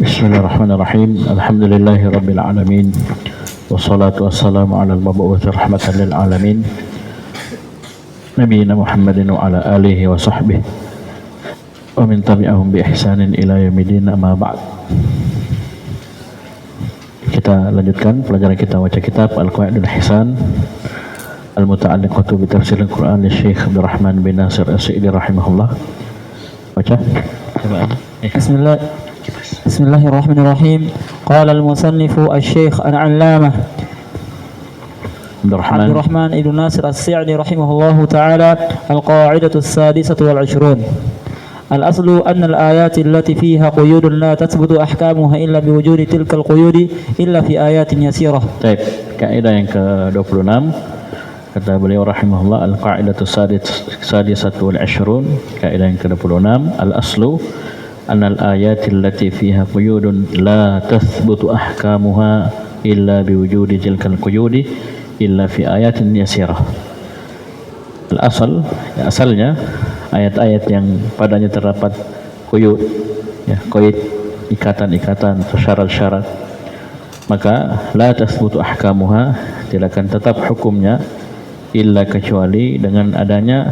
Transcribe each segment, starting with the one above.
Bismillahirrahmanirrahim. Alhamdulillahi rabbil alamin. Wassalatu wassalamu ala al-mab'uts rahmatan lil alamin. Nabiyina Muhammadin wa ala alihi wa sahbihi wa min tabi'ahum bi ihsanin ila yaumil amma ba'd. Kita lanjutkan pelajaran kita baca kitab Al-Qawaidul Hisan Al-Muta'alliqatu bi Tafsir Al-Qur'an li Syekh Abdurrahman bin Nasir As-Sa'idi rahimahullah. Baca. Bismillahirrahmanirrahim. Qala al-musannifu asy-syekh al-'allamah Abdurrahman ibn Nasir As-Sa'di rahimahullahu ta'ala al-qa'idatu as-sadisatu wal 'ishrun. Al-aslu anna al-ayati allati fiha quyudun la tathbutu ahkamuha illa biwujudi tilka al-quyudi illa fi ayatin yasirah. Baik, kaidah yang ke-26 kata beliau rahimahullah, al-qa'idatu as-sadisatu wal 'ishrun, kaidah yang ke-26, al-aslu anna al-ayati allati fiha quyudun la tathbutu ahkamuha illa biwujudi tilka al-quyudi illa fi ayatin yasirah. Al-asal, asalnya ayat-ayat yang padanya terdapat quyud, ya, qaid, ikatan-ikatan atau syarat-syarat, maka la tathbutu ahkamuha, tidak akan tetap hukumnya illa kecuali dengan adanya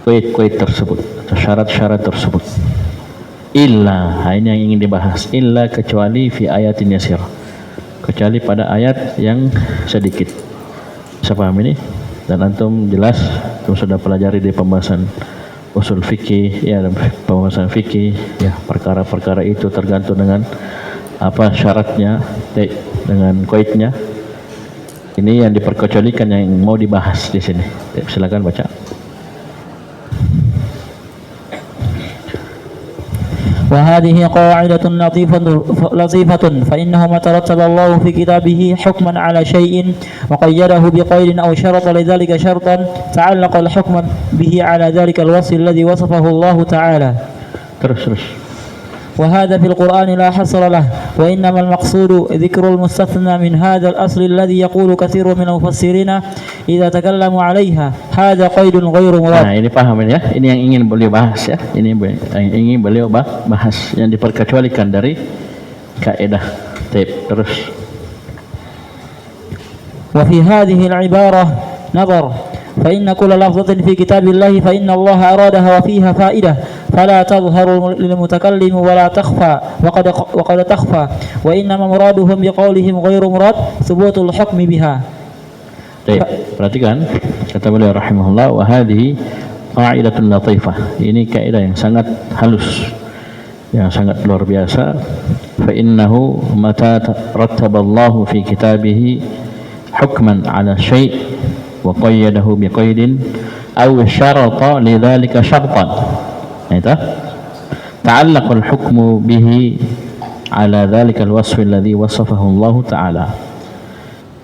qaid-qaid tersebut atau syarat-syarat tersebut. Illa, ini yang ingin dibahas, illa kecuali fi ayatin yasir, kecuali pada ayat yang sedikit. Bisa paham ini? Dan antum jelas, antum sudah pelajari di pembahasan usul fikih, ya, pembahasan fikih, ya, perkara-perkara itu tergantung dengan apa syaratnya, dengan qaidnya. Ini yang diperkecualikan yang mau dibahas di sini. Silakan baca. وهذه قاعدة لطيفة فإنه ما ترتب الله في كتابه حكما على شيء وقيده بقيد أو شرط لذلك شرطا تعلق الحكم به على ذلك الوصف الذي وصفه الله تعالى. وهذا في القرآن لا حصر له، وإنما المقصود ذكر المستثنى من هذا الأصل الذي يقول كثير من المفسرين إذا تكلموا عليها هذا قيد غير مراد. Nah, ini paham ya, ini yang ingin beliau bahas, ya, ini yang ingin beliau bahas, yang diperkecualikan dari kaidah. Terus. وفي هذه العبارة نظر، فإن كل لفظة في كتاب الله فإن الله أرادها وفيها فائدة فلا تظهر للمتكلم ولا تخفى وقد تخفى، وإنما مرادهم بقولهم غير مراد ثبوت الحكم بها. Perhatikan kata beliau rahimahullah, wa hadhihi qa'idatun latifah, ini kaidah yang sangat halus, yang sangat luar biasa. Fa innahu mata rattaballahu fi kitabihi hukman ala syai' wa qayyadahu biqaidin aw syarata lidzalika syartan, itu ta'allaqa al-hukmu bihi ala dzalika al-wasf alladhi wasafahu Allah ta'ala.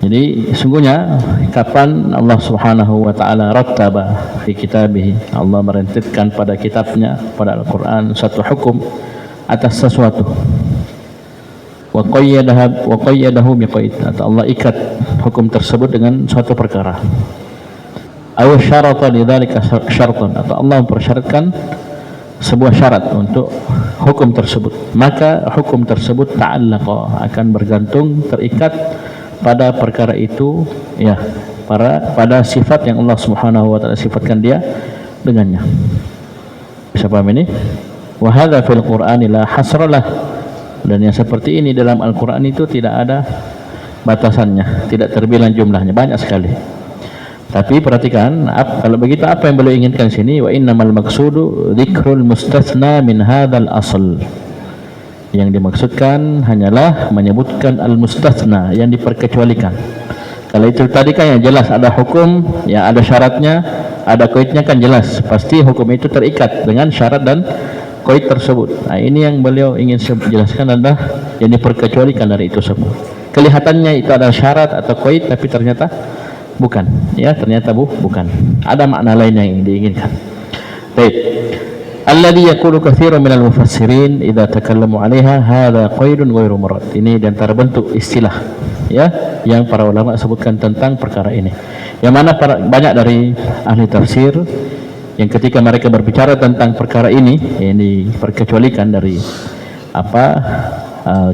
Jadi sungguhnya kapan Allah Subhanahu wa taala rattaba fi kitabih, Allah merentitkan pada kitabnya, pada Al-Qur'an, satu hukum atas sesuatu, wa qayyadahu biqaid, atau Allah ikat hukum tersebut dengan suatu perkara, aw syarata lidzalika syartan, atau Allah mempersyaratkan sebuah syarat untuk hukum tersebut, maka hukum tersebut ta'allaqa, akan bergantung, terikat pada perkara itu, ya, pada sifat yang Allah Subhanahu wa taala sifatkan dia dengannya. Bisa paham ini? Wa hadza fil Qur'ani la hasralah, dan yang seperti ini dalam Al-Qur'an itu tidak ada batasannya, tidak terbilang jumlahnya, banyak sekali. Tapi perhatikan, kalau begitu apa yang beliau inginkan sini? Wa innamal maqsudu dzikrul mustatsna min hadzal asl. Yang dimaksudkan hanyalah menyebutkan al-mustatsna, yang diperkecualikan. Kalau itu tadi kan yang jelas ada hukum, ya, ada syaratnya, ada qaidnya, kan jelas pasti hukum itu terikat dengan syarat dan qaid tersebut. Nah, ini yang beliau ingin jelaskan adalah yang diperkecualikan dari itu semua. Kelihatannya itu ada syarat atau qaid, tapi ternyata bukan, ya, ternyata bukan. Ada makna lain yang diinginkan. Baik. Alladhi yaqulu katsirun minal mufassirin idza takallamu 'alaiha hadza qaidun ghairu murad. Ini di antara bentuk istilah, ya, yang para ulama sebutkan tentang perkara ini. Yang mana banyak dari ahli tafsir yang ketika mereka berbicara tentang perkara ini diperkecualikan dari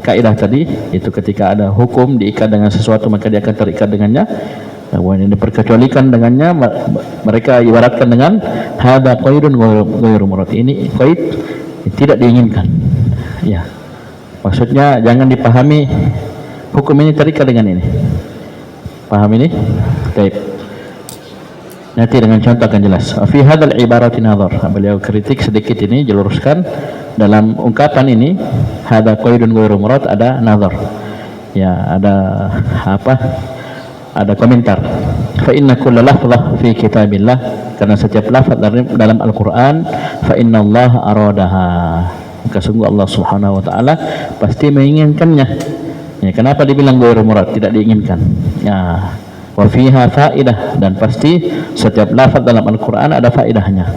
kaidah tadi itu ketika ada hukum diikat dengan sesuatu maka dia akan terikat dengannya. Yang diperkecualikan dengannya mereka ibaratkan dengan hada qaidun ghairu murad. Ini qaid tidak diinginkan. Ya. Maksudnya jangan dipahami hukum ini terikat dengan ini. Paham ini? Baik. Nanti dengan contoh akan jelas. Fi hadzal ibarati nazar. Beliau kritik sedikit ini, jeluruskan dalam ungkapan ini hada qaidun ghairu murad ada nazar. Ya, ada ada komentar. Fa inna kulla lafzah fi kitabillah, karena setiap lafaz dalam Al-Qur'an, fa innallaha aradaha, maka sungguh Allah Subhanahu wa taala pasti menginginkannya. Ya, kenapa dibilang ghairu murad, tidak diinginkan? Ya, wa fiha faidah, dan pasti setiap lafaz dalam Al-Qur'an ada faedahnya.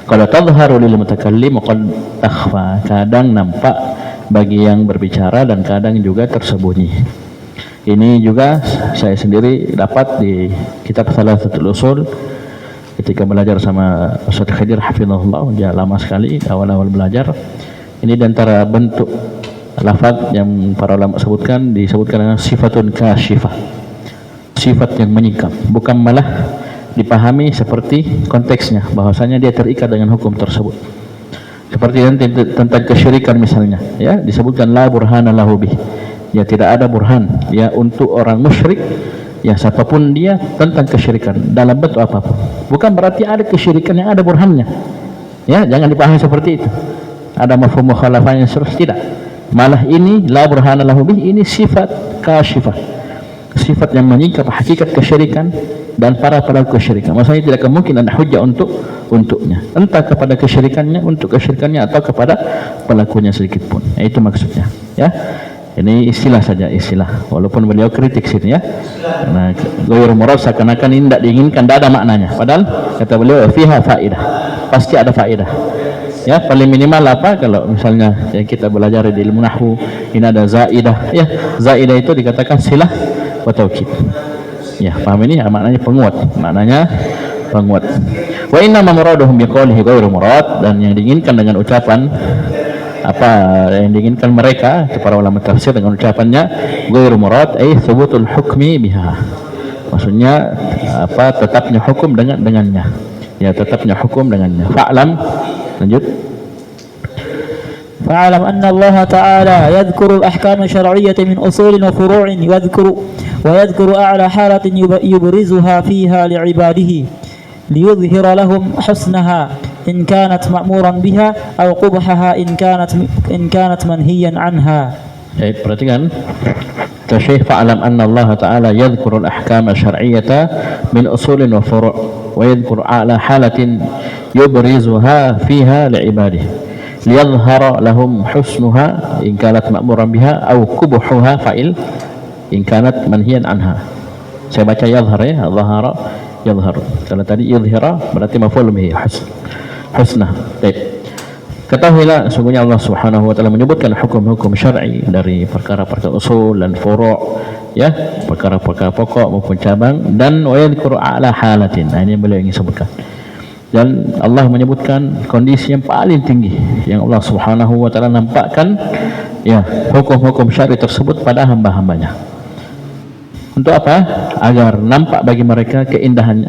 Qad tadhharu lil mutakallim wa qad takhfa, kadang nampak bagi yang berbicara dan kadang juga tersembunyi. Ini juga saya sendiri dapat di kitab Thalathatul Usul ketika belajar sama Ustaz Khidir hafizahullah. Dia lama sekali awal-awal belajar. Ini di antara bentuk lafaz yang para ulama sebutkan, disebutkan dengan sifatun kasyifah, sifat yang menyingkap, bukan malah dipahami seperti konteksnya bahwasanya dia terikat dengan hukum tersebut. Seperti nanti tentang kesyirikan misalnya, ya, disebutkan la burhana lahu bih, ya tidak ada burhan ya untuk orang musyrik ya siapapun dia tentang kesyirikan dalam bentuk apapun. Bukan berarti ada kesyirikan yang ada burhannya, ya, jangan dipahami seperti itu. Ada mafhum mukhalafahnya terus, tidak. Malah ini la burhana lahu bih, ini sifat kasyifah, sifat yang menyingkap hakikat kesyirikan dan para pelaku kesyirikan. Maksudnya tidak mungkin ada hujjah untuknya, entah kepada kesyirikannya, untuk kesyirikannya, atau kepada pelakunya sedikit pun. Itu maksudnya, ya. Ini istilah saja, istilah. Walaupun beliau kritik sini, ya. Nah, ghairu murad seakan-akan ini tidak diinginkan, tidak ada maknanya. Padahal kata beliau fiha faidah, pasti ada faedah. Ya, paling minimal apa? Kalau misalnya yang kita belajar di ilmu nahwu, ini ada zaidah. Ya, zaidah itu dikatakan silah wa taukid. Ya, paham ini? Maknanya penguat. Maknanya penguat. Wa inna ma muraduhum biqaulihi ghairu murad, dan yang diinginkan dengan ucapan yang diinginkan mereka itu para ulama tafsir dengan ucapannya ghairu murad ay thubutul hukmi biha, maksudnya tetapnya hukum dengannya, ya, tetapnya hukum dengannya. Fa'lam, lanjut. فاعلم أن الله تعالى يذكر الأحكام الشرعية من أصول وفروع ويذكر أعلى حالة يبرزها فيها لعباده ليظهر لهم حسنها إن كانت مأمورا بها أو قبحها إن كانت منهيا عنها. Perhatikan Syekh, fa'lam anna Allah Ta'ala yadhkurul ahkama syar'iyyata min usulin wa furu' wa yadhkur a'la halatin yubrizuha fiha li'ibadihi liyadhhara lahum husnuha in kanat ma'muran biha aw kubuhuha fa'il in kanat manhiyan anha. Saya baca yadhhar, ya, dhahara yadhhar. Kalau tadi yudhhira berarti maf'ul bihi husnah. Baik. Ketahuilah sungguhnya Allah Subhanahu wa taala menyebutkan hukum-hukum syar'i dari perkara-perkara usul dan furu', ya, perkara-perkara pokok maupun cabang, dan wa yadhkuru a'la halatin. Nah, ini beliau ingin sebutkan. Dan Allah menyebutkan kondisi yang paling tinggi yang Allah Subhanahu wa taala nampakkan, ya, hukum-hukum syar'i tersebut pada hamba-hambanya. Untuk apa? Agar nampak bagi mereka keindahannya,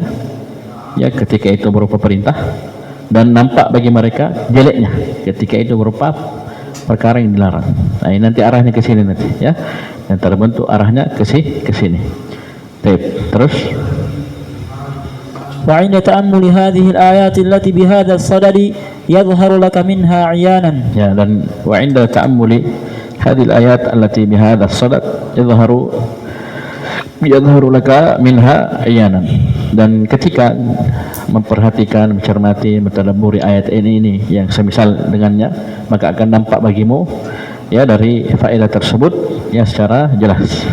ya, ketika itu berupa perintah, dan nampak bagi mereka jeleknya ketika itu berupa perkara yang dilarang. Nah, ini nanti arahnya ke sini nanti, ya. Yang terbentuk arahnya ke sini. Baik, terus. وعند تأمل هذه الآيات التي بهذا الصدد يظهر لك منها عيانا. Ya, dan وعند تأمل هذه الآيات التي بهذا الصدد يظهر لك منها عيانا. Dan ketika memperhatikan, mencermati, mentadabburi ayat ini yang semisal dengannya, maka akan nampak bagimu, ya, dari faedah tersebut, ya, secara jelas,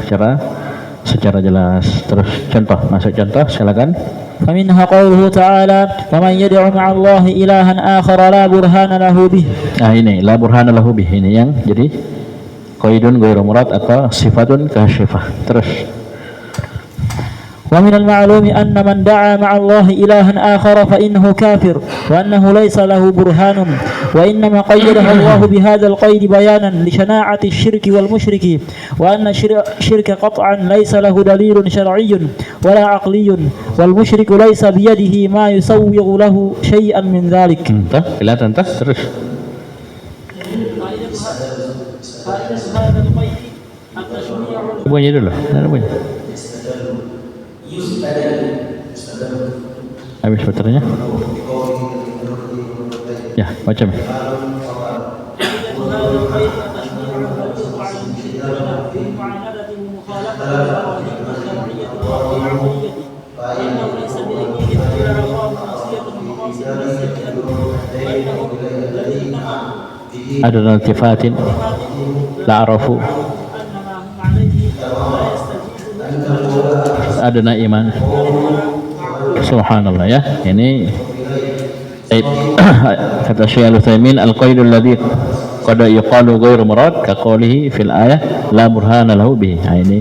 secara jelas. Terus contoh, masuk contoh, silakan. فمنها قوله تعالى ومن يدع مع الله إلها آخر لا برهان له به. Nah, ini la burhana lahu bih, ini yang jadi qaidun ghairu murad atau sifatun kasyifah. Terus ومن المعلوم أن من دعا مع الله إلها آخر فإنه كافر وأنه ليس له برهان وإنما قيده الله بهذا القيد بيانا لشناعة الشرك والمشرك وأن الشرك قطعا ليس له دليل شرعي ولا عقلي والمشرك ليس بيده ما يسوغ له شيئا من ذلك. Kelihatan terus. Bunyi dulu, bunyi. Habis baterainya? Ya, macam ni. Ada iltifatin la arafu adna iman. Subhanallah ya. Ini kata Syekh Al-Utsaimin al-qaid alladhi qad yuqalu ghairu murad ka qawlihi fil ayah la burhana lahu bihi. Ini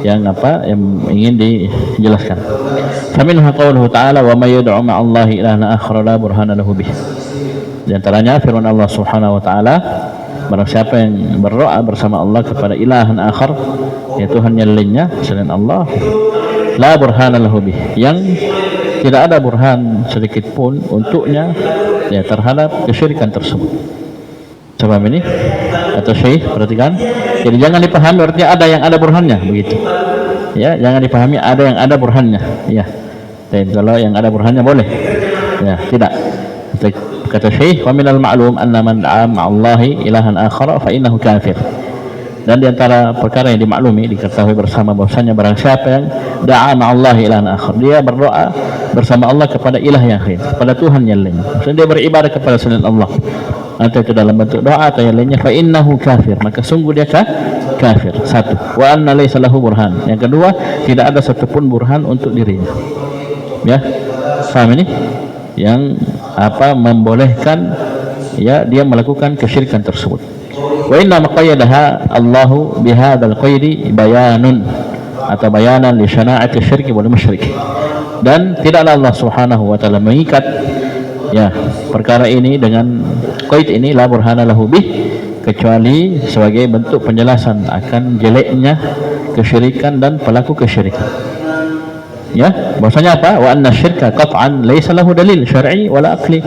yang ingin dijelaskan. Faminha qawluhu ta'ala wa may yad'u ma'allahi ilahan akhar la burhana lahu bihi. Di antaranya firman Allah Subhanahu wa taala, barang siapa yang berdoa bersama Allah kepada ilahan akhar, ya Tuhan yang lainnya selain Allah, la burhana lahu bih, yang tidak ada burhan sedikit pun untuknya ya terhadap kesyirikan tersebut. Coba ini atau Syekh perhatikan. Jadi jangan dipahami artinya ada yang ada burhannya begitu. Ya, jangan dipahami ada yang ada burhannya. Ya. Dan kalau yang ada burhannya boleh. Ya, tidak. Kata Syekh, wa minal ma'lum anna man da'a ma'allahi ilahan akhara fa innahu kafir. Dan di antara perkara yang dimaklumi, diketahui bersama bahwasanya barang siapa yang da'a ma'allahi ilahan akhar, dia berdoa bersama Allah kepada ilah yang lain, kepada Tuhan yang lain. Maksudnya dia beribadah kepada selain Allah. Entah itu dalam bentuk doa atau yang lainnya, fa innahu kafir, maka sungguh dia kafir. Satu, wa anna laysa lahu burhan. Yang kedua, tidak ada satupun burhan untuk dirinya. Ya, paham ini? Yang membolehkan ya dia melakukan kesyirikan tersebut. Wa inna maqayyadaha Allahu bihadzal qaidi bayanun atau bayanan li syana'ati syirki wal musyrik. Dan tidaklah Allah Subhanahu wa taala mengikat ya perkara ini dengan qaid ini la burhana lahu bih, kecuali sebagai bentuk penjelasan akan jeleknya kesyirikan dan pelaku kesyirikan. Ya, bahwasanya apa? Wa anna syirka qat'an laisa lahu dalil syar'i wala aqli.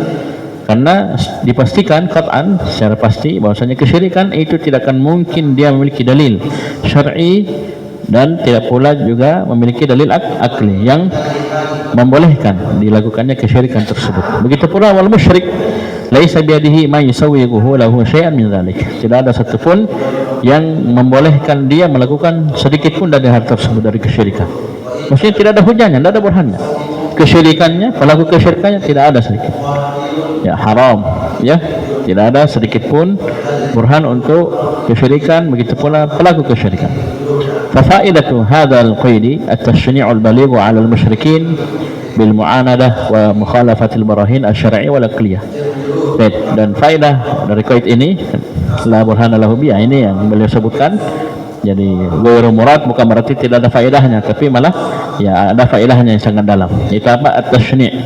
Karena dipastikan qat'an secara pasti bahwasanya kesyirikan itu tidak akan mungkin dia memiliki dalil syar'i dan tidak pula juga memiliki dalil akli yang membolehkan dilakukannya kesyirikan tersebut. Begitu pula wal musyrik laisa biyadihi ma yusawwighu lahu syai'an min dzalik. Tidak ada satupun yang membolehkan dia melakukan sedikit pun dari hal tersebut dari kesyirikan. Maksudnya tidak ada hujahnya, tidak ada burhannya. Kesyirikannya, pelaku kesyirikannya tidak ada sedikit. Ya, haram. Ya, tidak ada sedikit pun burhan untuk kesyirikan, begitu pula pelaku kesyirikan. Fafaidatu hadzal qaidi at-tashni'ul baligh 'ala al-musyrikin bil mu'anadah wa mukhalafatil barahin asy-syar'i wal aqliyah. Dan faedah dari qaid ini la burhana lahu bi, ini yang beliau sebutkan. Jadi ghairu murad bukan berarti tidak ada faedahnya, tapi malah ya ada faedahnya yang sangat dalam. Itu apa? At-tashni',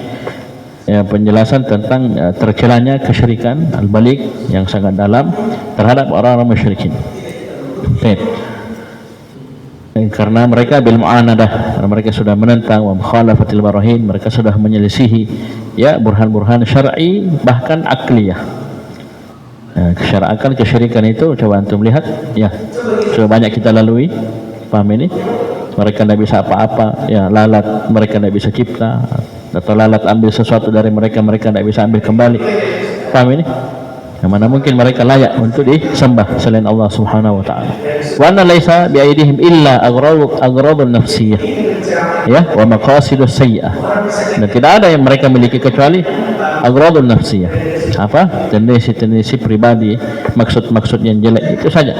ya, penjelasan tentang tercelanya kesyirikan al-balik yang sangat dalam terhadap orang-orang musyrikin. Karena mereka bil mu'anadah, mereka sudah menentang wa mukhalafatil barahin, mereka sudah menyelisihi ya burhan-burhan syar'i bahkan akliyah. Kesyara'akan kesyirikan itu coba antum lihat ya, sudah banyak kita lalui. Paham ini? Mereka tidak bisa apa-apa ya, lalat mereka tidak bisa cipta, atau lalat ambil sesuatu dari mereka, mereka tidak bisa ambil kembali. Paham ini? Yang mana mungkin mereka layak untuk disembah selain Allah Subhanahu wa taala. Wa anna laisa bi aidihim illa agradun nafsiyah ya wa maqasidus sayyi'ah. Dan tidak ada yang mereka miliki kecuali agradun nafsiyah, apa? Tendensi-tendensi pribadi, maksud-maksud yang jelek itu saja.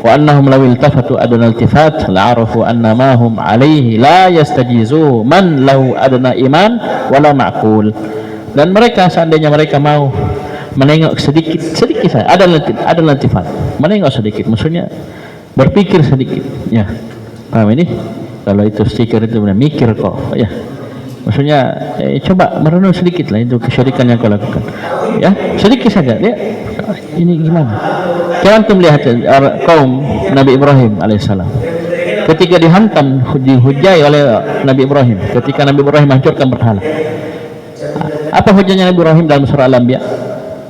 Wa annahum law iltafatu adna iltifat la'arafu anna ma hum alaihi la yastajizu man lahu adna iman wala ma'qul. Dan mereka seandainya mereka mau menengok sedikit saja, ada iltifat, menengok sedikit, maksudnya berpikir sedikit ya. Paham ini? kalau itu stiker itu benar mikir kok ya. Maksudnya coba merenung sedikit lah itu kesyirikan yang kau lakukan. Ya, sedikit saja. Ya, ini gimana? Jangan antum lihat kaum Nabi Ibrahim alaihissalam. Ketika dihantam, dihujai oleh Nabi Ibrahim. Ketika Nabi Ibrahim hancurkan berhala. Apa hujahnya Nabi Ibrahim dalam surah Al-Anbiya?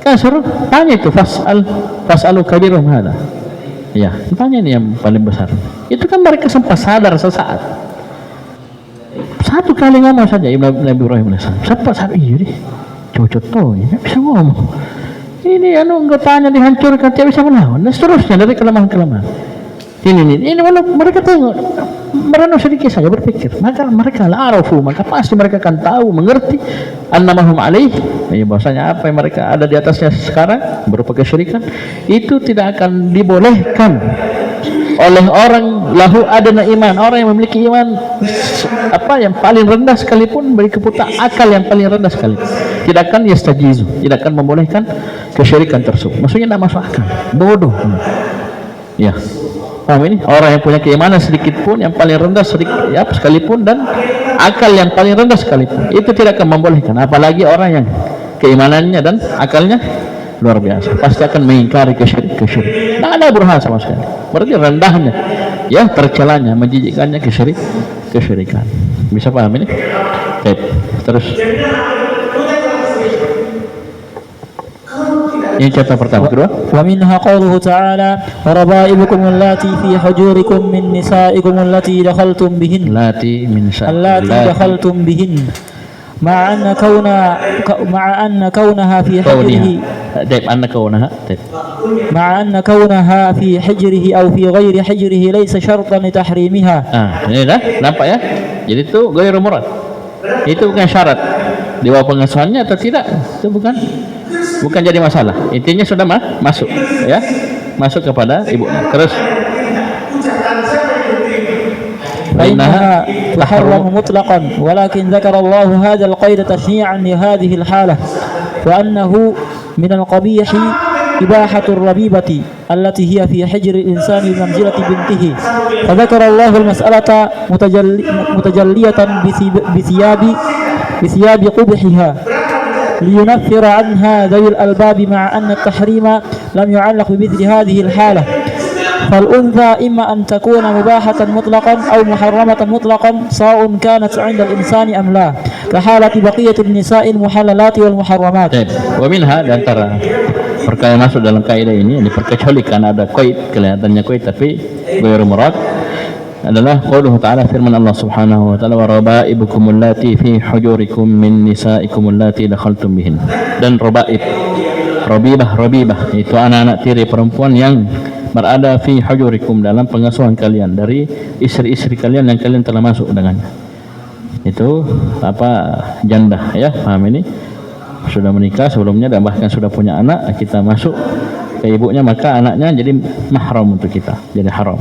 Kan suruh tanya itu fas'alu kabirum hada. Ya, tanya ini yang paling besar. Itu kan mereka sempat sadar sesaat. Satu kali ngomong saja Nabi Ibrahim alaihissalam. Sempat sadar, iya deh. Cocok ya bisa ngomong. Ini anggotanya dihancurkan, tidak bisa melawan. Dan seterusnya dari kelemahan-kelemahan. Ini mereka tengok, merenung sedikit saja berpikir. Maka mereka la'arafu, maka pasti mereka akan tahu, mengerti annamahum alaih, bahwasanya apa yang mereka ada di atasnya sekarang berupa kesyirikan itu tidak akan dibolehkan oleh orang lahu adana iman, orang yang memiliki iman apa yang paling rendah sekalipun, beri keputar akal yang paling rendah sekalipun, tidak akan yastajizu, tidak akan membolehkan kesyirikan tersebut. Maksudnya tidak masuk akal, bodoh. Ya, paham ini? Orang yang punya keimanan sedikit pun, yang paling rendah sedikit ya, sekalipun, dan akal yang paling rendah sekalipun, itu tidak akan membolehkan. Apalagi orang yang keimanannya dan akalnya luar biasa, pasti akan mengingkari kesyirikan. Tidak ada burhan sama sekali. Berarti rendahnya, ya, tercelanya, menjijikkannya kesyirikan. Bisa paham ini? Baik, terus. Ini contoh pertama. Kedua, wa minha qawluhu ta'ala wa raba'ibukum allati fi hujurikum min nisa'ikum allati dakhaltum bihin allati dakhaltum bihin ma'a anna kaunaha fi hijrihi kaunaha fi hijrihi aw fi ghairi hijrihi laysa syartan li tahrimiha. Ini dah nampak ya. Jadi itu ghairu murad. Itu bukan syarat di bawah pengasuhannya atau tidak, itu bukan jadi masalah. Intinya sudah masuk, ya, masuk kepada ibunya. Terus فإنها تحرم مطلقا ولكن ذكر الله هذا القيد تشنيعا لهذه الحالة وأنه من القبيح إباحة الربيبة التي هي في حجر الإنسان بمنزلة بنته فذكر الله المسألة متجلية بثياب قبحها لينفر عنها ذوي الألباب مع أن التحريم لم يعلق بمثل هذه الحالة فالأنثى إما أن تكون مباحة مطلقا أو محرمة مطلقا سواء كانت عند الإنسان أم لا كحالة بقية النساء المحللات والمحرمات. ومنها dan antara perkara yang masuk dalam kaidah ini yang diperkecualikan ada qaid, kelihatannya qaid tapi ghairu murad, adalah qauluhu ta'ala, firman Allah Subhanahu wa ta'ala, wa raba'ibukum allati fi hujurikum min nisa'ikum allati dakhaltum bihin. Dan rabaib, rabibah itu anak-anak tiri perempuan yang berada fi hujurikum, dalam pengasuhan kalian, dari istri-istri kalian yang kalian telah masuk dengannya. Itu janda, ya, paham ini? Sudah menikah sebelumnya dan bahkan sudah punya anak, kita masuk ke ibunya, maka anaknya jadi mahram untuk kita, jadi haram.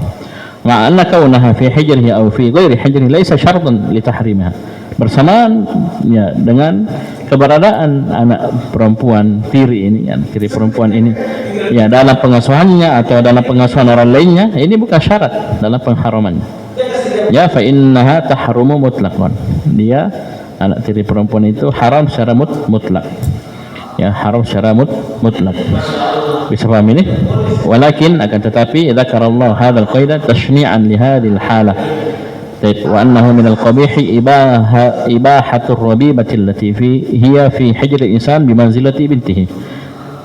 Ma'anna kaunaha fi hijrihi aw fi ghairi hijrihi laisa syartan li tahrimiha. Bersamaan ya dengan keberadaan anak perempuan tiri ini, tiri perempuan ini, ya, dalam pengasuhannya atau dalam pengasuhan orang lainnya, ini bukan syarat dalam pengharamannya. Ya, fa innaha tahrumu mutlaqan. Dia, anak tiri perempuan itu haram secara mutlak. Ya, haram secara mutlak. Bisa paham ini? Walakin akan tetapi dzakarallahu hadzal qaida tashni'an li hadhil halah. Wa annahu min al-qabih ibahatur rabibati allati hiya fi hijri insan bi manzilati bintihi.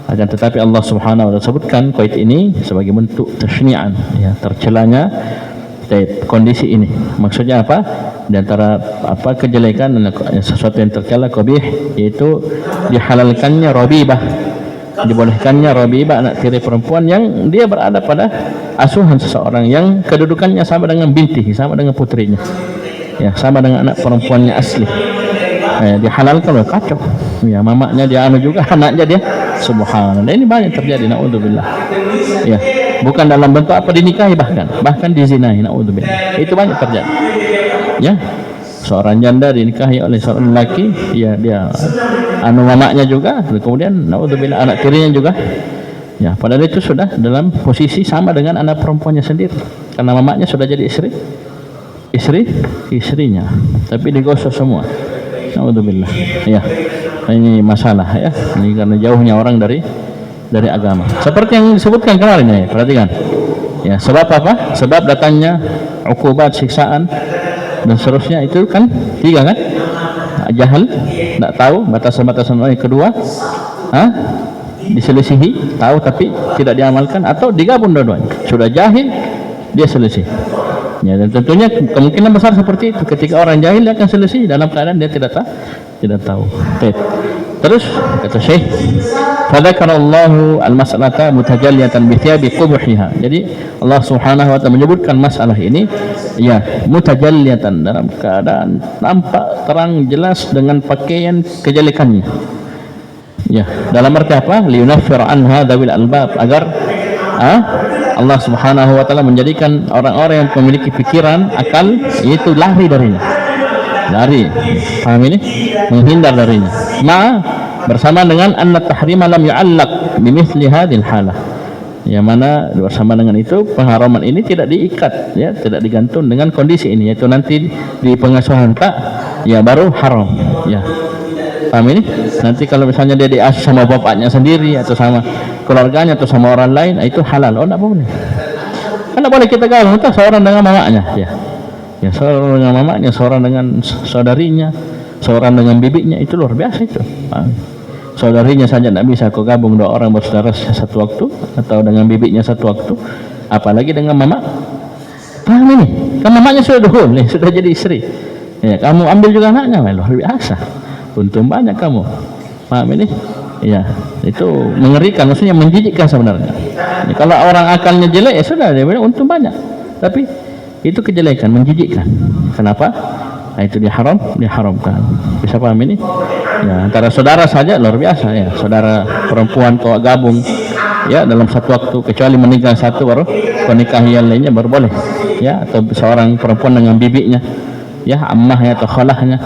Akan tetapi Allah Subhanahu wa ta'ala sebutkan qaid ini sebagai bentuk tashni'an, ya, tercelanya kondisi ini. Maksudnya apa? Di antara kejelekan dan sesuatu yang tercela qabih, yaitu dihalalkannya rabibah, dibolehkannya rabibah, anak tiri perempuan yang dia berada pada asuhan seseorang yang kedudukannya sama dengan binti, sama dengan putrinya, ya, sama dengan anak perempuannya asli. Dihalalkan, loh, kacau, ya, mamanya dia juga, anaknya dia, subhanallah. Ini banyak terjadi, naudzubillah, ya, bukan dalam bentuk dinikahi, bahkan dizinahi, naudzubillah. Itu banyak terjadi, ya. Seorang janda dinikahi oleh seorang lelaki, ya, dia mamanya juga, kemudian naudzubillah anak tirinya juga, ya, padahal itu sudah dalam posisi sama dengan anak perempuannya sendiri, karena mamanya sudah jadi istri istrinya, tapi digosok semua. Naudzubillah. Ya, ini masalah ya. Ini karena jauhnya orang dari agama. Seperti yang disebutkan kemarin ya, perhatikan. Ya, sebab apa? Sebab datangnya ukubat, siksaan dan seterusnya itu kan 3 kan? Jahal, tidak tahu batasan-batasan Allah. Kedua, diselisihi, tahu tapi tidak diamalkan, atau digabung dua-duanya. Sudah jahil, dia selisih. Ya, dan tentunya kemungkinan besar seperti itu. Ketika orang jahil dia akan selisih dalam keadaan dia tidak tahu. Terus kata Syekh, fadzakarallahu al-mas'alata mutajalliyatan bi thiyabi qubhiha. Jadi Allah Subhanahu wa taala menyebutkan masalah ini ya mutajalliyatan, dalam keadaan nampak terang jelas dengan pakaian kejelekannya. Ya, dalam arti apa? Liyunaffir anha dzawil albab, agar Allah Subhanahu wa taala menjadikan orang-orang yang memiliki pikiran, akal itu lari darinya. Paham ini? Menghindar darinya. Bersama dengan anna tahrima lam yu'allaq bimithli hadhil halah. Yang mana bersama dengan itu pengharaman ini tidak diikat, ya, tidak digantung dengan kondisi ini, yaitu nanti di pengasuhan tak ya baru haram, ya. Paham ini? Nanti kalau misalnya dia diasuh sama bapaknya sendiri atau sama keluarganya atau sama orang lain, itu halal. Oh, enggak boleh. Enggak boleh kita gabung seorang dengan mamanya, ya. Ya, seorang dengan mamanya, seorang dengan saudarinya, seorang dengan bibinya, itu luar biasa itu. Saudarinya saja tidak bisa kau gabung 2 orang bersaudara satu waktu, atau dengan bibinya satu waktu, apalagi dengan mama. Paham ini? Kan mamanya sudah duhul, sudah jadi istri. Ya, kamu ambil juga anaknya, luar biasa. Untung banyak kamu. Paham ini? Ya, itu mengerikan, maksudnya menjijikkan sebenarnya. Ya, kalau orang akalnya jelek, ya sudah, dia bilang untung banyak. Tapi itu kejelekan, menjijikkan. Kenapa? Nah, itu diharamkan. Bisa paham ini? Ya, antara saudara saja luar biasa ya. Saudara perempuan kau gabung ya dalam satu waktu, kecuali meninggal satu baru kau nikahi yang lainnya baru boleh. Ya, atau seorang perempuan dengan bibinya, ya, ammahnya atau khalahnya,